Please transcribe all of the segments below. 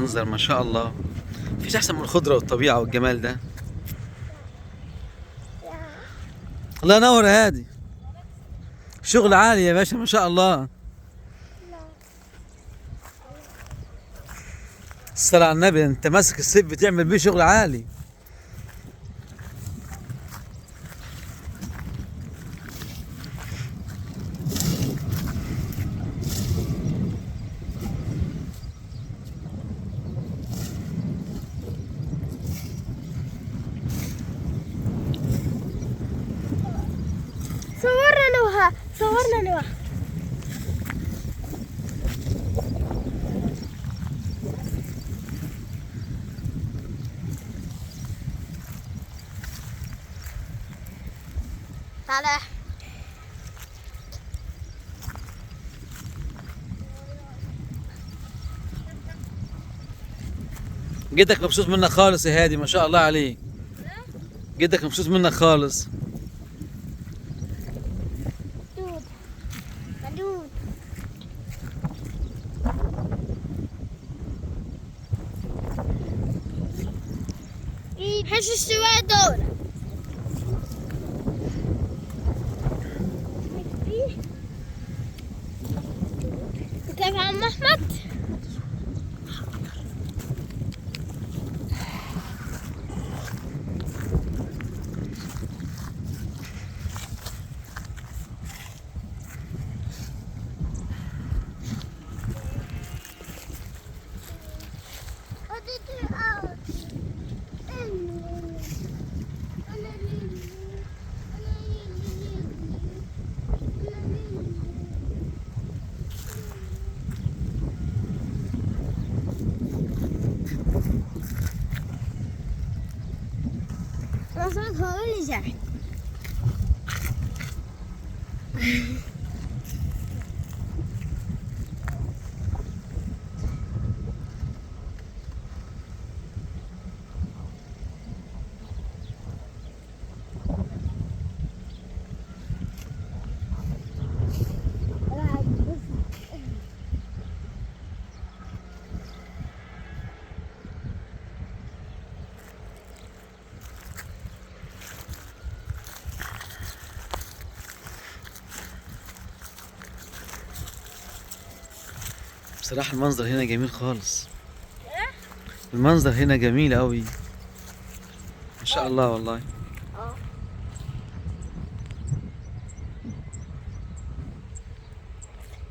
منظر ما شاء الله، مفيش احسن من الخضره والطبيعه والجمال ده. الله ينور يا هادي، شغل عالي يا باشا ما شاء الله. الصلاة على النبي، انت ماسك السيف بتعمل بيه شغل عالي. صورنا نوها، صورنا نوها. تعالى. جدك مبسوط منك خالص يا هادي ما شاء الله عليك. جدك مبسوط منك خالص. دود دود. حش السواق دول. كيف عم احمد؟ وصلت هو اللي جاي. بصراحة المنظر هنا جميل خالص. المنظر هنا جميل قوي ما شاء الله والله.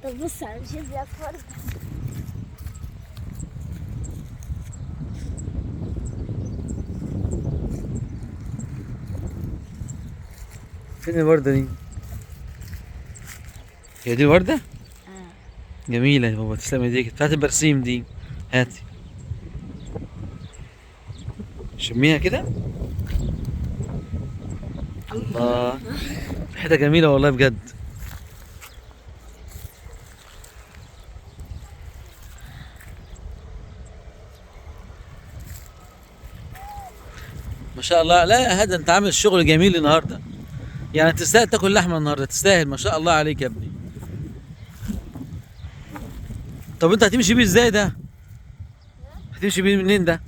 طب بص على شوف يا فرد. فين الوردة دي؟ هي دي الوردة؟ جميلة يا بابا، تسلم ايديك. بتاعت البرسيم دي، هاتي شميها كده. الله، ريحتها جميلة والله بجد. ما شاء الله. لا يا هذا انت عامل شغل جميل النهارده، يعني تستاهل تاكل لحمة النهارده، تستاهل ما شاء الله عليك يا ابني. طب انت هتمشي بيه ازاي ده؟ هتمشي بيه منين ده؟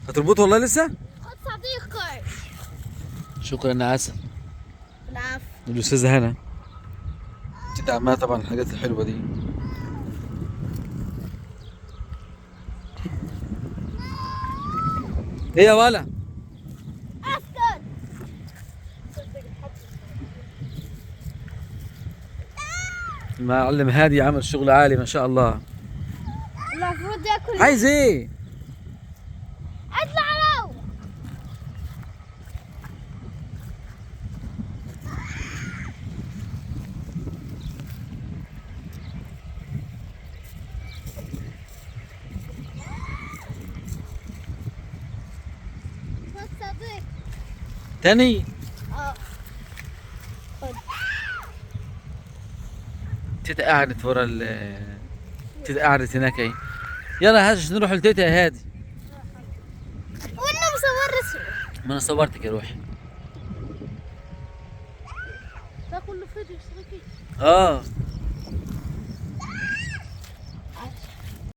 هتربطه والله لسه؟ خد صديقك. شكرا يا عسل. العفو. الاستاذة هنا تدعمها طبعا الحاجات الحلوة دي. ايه يا ولا؟ اسكت. المعلم هادي عمل شغل عالي ما شاء الله. المفروض ياكل. عايز ايه؟ اطلع لو. خد صديق. تاني؟ خد. تيتا قعدت ورا تيتا قعدت هناك اهي. يلا هاش نروح لتيتا يا هادي. وانا مصور رسمه. ما انا صورتك يا روحي. ده كله فيديو اشتركي. اه